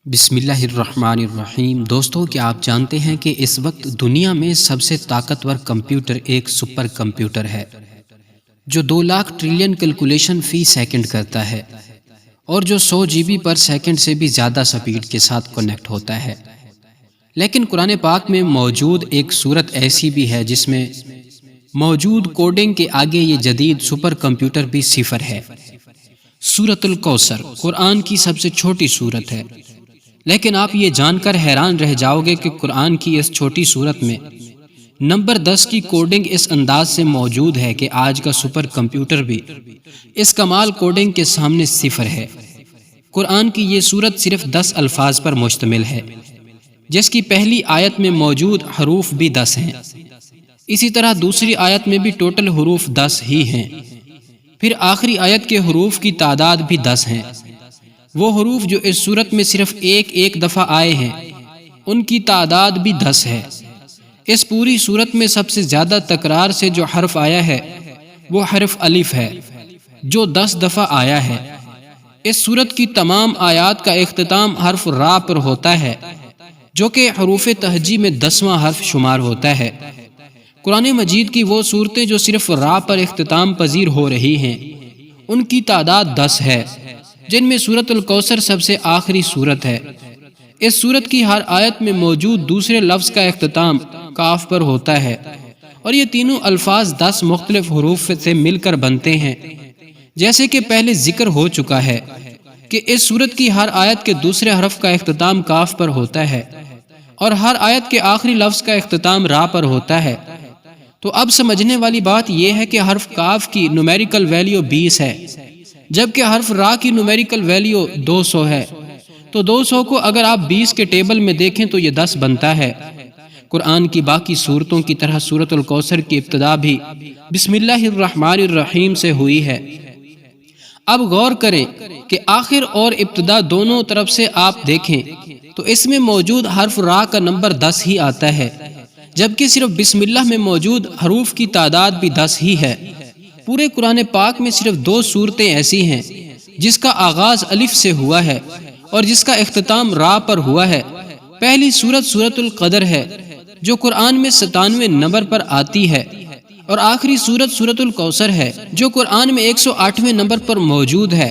بسم اللہ الرحمن الرحیم۔ دوستو، کیا آپ جانتے ہیں کہ اس وقت دنیا میں سب سے طاقتور کمپیوٹر ایک سپر کمپیوٹر ہے جو 2 لاکھ ٹریلین کیلکولیشن فی سیکنڈ کرتا ہے اور جو 100 GB پر سیکنڈ سے بھی زیادہ سپیڈ کے ساتھ کنیکٹ ہوتا ہے۔ لیکن قرآن پاک میں موجود ایک صورت ایسی بھی ہے جس میں موجود کوڈنگ کے آگے یہ جدید سپر کمپیوٹر بھی صفر ہے۔ سورۃ الکوثر قرآن کی سب سے چھوٹی سورت ہے، لیکن آپ یہ جان کر حیران رہ جاؤ گے کہ قرآن کی اس چھوٹی سورت میں نمبر 10 کی کوڈنگ اس انداز سے موجود ہے کہ آج کا سپر کمپیوٹر بھی اس کمال کوڈنگ کے سامنے صفر ہے۔ قرآن کی یہ سورت صرف 10 الفاظ پر مشتمل ہے، جس کی پہلی آیت میں موجود حروف بھی 10 ہیں۔ اسی طرح دوسری آیت میں بھی ٹوٹل حروف 10 ہی ہیں، پھر آخری آیت کے حروف کی تعداد بھی 10 ہیں۔ وہ حروف جو اس سورت میں صرف ایک دفعہ آئے ہیں ان کی تعداد بھی 10 ہے۔ اس پوری سورت میں سب سے زیادہ تکرار سے جو حرف آیا ہے وہ حرف الف ہے جو 10 دفعہ آیا ہے۔ اس سورت کی تمام آیات کا اختتام حرف را پر ہوتا ہے جو کہ حروف تہجی میں 10واں حرف شمار ہوتا ہے۔ قرآن مجید کی وہ صورتیں جو صرف را پر اختتام پذیر ہو رہی ہیں ان کی تعداد 10 ہے، جن میں سورۃ الکوثر سب سے آخری سورت ہے۔ اس سورت کی ہر آیت میں موجود دوسرے لفظ کا اختتام کاف پر ہوتا ہے اور یہ تینوں الفاظ 10 مختلف حروف سے مل کر بنتے ہیں۔ جیسے کہ پہلے ذکر ہو چکا ہے کہ اس سورت کی ہر آیت کے دوسرے حرف کا اختتام کاف پر ہوتا ہے اور ہر آیت کے آخری لفظ کا اختتام را پر ہوتا ہے۔ تو اب سمجھنے والی بات یہ ہے کہ حرف کاف کی نومیریکل ویلیو 20 ہے، جبکہ حرف را کی نومیریکل ویلیو 200 ہے۔ تو 200 کو اگر آپ 20 کے ٹیبل میں دیکھیں تو یہ 10 بنتا ہے۔ قرآن کی باقی سورتوں کی طرح سورۃ الکوثر کی ابتدا بھی بسم اللہ الرحمن الرحیم سے ہوئی ہے۔ اب غور کریں کہ آخر اور ابتدا دونوں طرف سے آپ دیکھیں تو اس میں موجود حرف را کا نمبر 10 ہی آتا ہے، جبکہ صرف بسم اللہ میں موجود حروف کی تعداد بھی 10 ہی ہے۔ پورے قرآن پاک میں صرف 2 صورتیں ایسی ہیں جس کا آغاز الف سے ہوا ہے اور جس کا اختتام را پر ہوا ہے۔ پہلی سورت سورۃ القدر ہے جو قرآن میں 97 نمبر پر آتی ہے، اور آخری سورت سورۃ الکوثر ہے جو قرآن میں 108ویں نمبر پر موجود ہے۔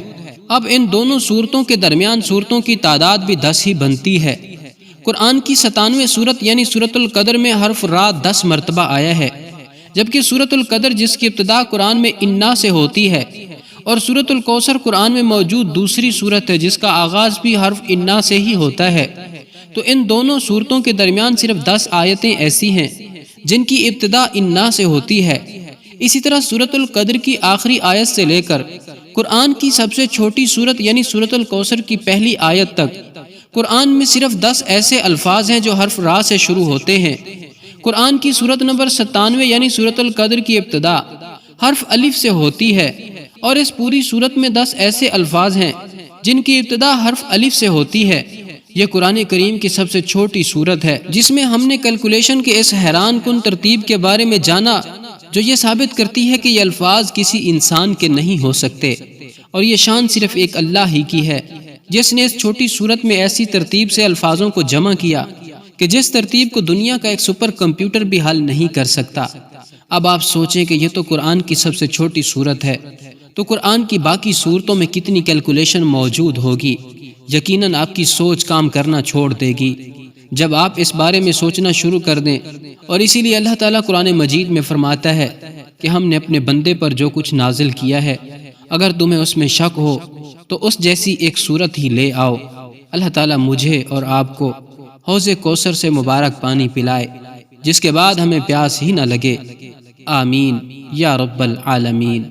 اب ان دونوں سورتوں کے درمیان سورتوں کی تعداد بھی 10 ہی بنتی ہے۔ قرآن کی 97ویں سورت یعنی سورۃ القدر میں حرف را 10 مرتبہ آیا ہے، جبکہ سورۃ القدر جس کی ابتدا قرآن میں انا سے ہوتی ہے اور سورۃ الکوثر قرآن میں موجود دوسری سورت ہے جس کا آغاز بھی حرف انا سے ہی ہوتا ہے۔ تو ان دونوں صورتوں کے درمیان صرف 10 آیتیں ایسی ہیں جن کی ابتدا انا سے ہوتی ہے۔ اسی طرح سورۃ القدر کی آخری آیت سے لے کر قرآن کی سب سے چھوٹی سورت یعنی سورۃ الکوثر کی پہلی آیت تک قرآن میں صرف 10 ایسے الفاظ ہیں جو حرف را سے شروع ہوتے ہیں۔ قرآن کی سورت نمبر 97 یعنی سورۃ القدر کی ابتدا حرف الف سے ہوتی ہے، اور اس پوری سورت میں 10 ایسے الفاظ ہیں جن کی ابتدا حرف الف سے ہوتی ہے۔ یہ قرآن کریم کی سب سے چھوٹی سورت ہے جس میں ہم نے کیلکولیشن کے اس حیران کن ترتیب کے بارے میں جانا جو یہ ثابت کرتی ہے کہ یہ الفاظ کسی انسان کے نہیں ہو سکتے، اور یہ شان صرف ایک اللہ ہی کی ہے جس نے اس چھوٹی سورت میں ایسی ترتیب سے الفاظوں کو جمع کیا کہ جس ترتیب کو دنیا کا ایک سپر کمپیوٹر بھی حل نہیں کر سکتا۔ اب آپ سوچیں کہ یہ تو قرآن کی سب سے چھوٹی سورت ہے، تو قرآن کی باقی سورتوں میں کتنی کیلکولیشن موجود ہوگی؟ یقیناً آپ کی سوچ کام کرنا چھوڑ دے گی جب آپ اس بارے میں سوچنا شروع کر دیں۔ اور اسی لیے اللہ تعالیٰ قرآن مجید میں فرماتا ہے کہ ہم نے اپنے بندے پر جو کچھ نازل کیا ہے اگر تمہیں اس میں شک ہو تو اس جیسی ایک سورت ہی لے آؤ۔ اللہ تعالیٰ مجھے اور آپ کو حوض کوثر سے مبارک پانی پلائے جس کے بعد ہمیں پیاس ہی نہ لگے۔ آمین یا رب العالمین۔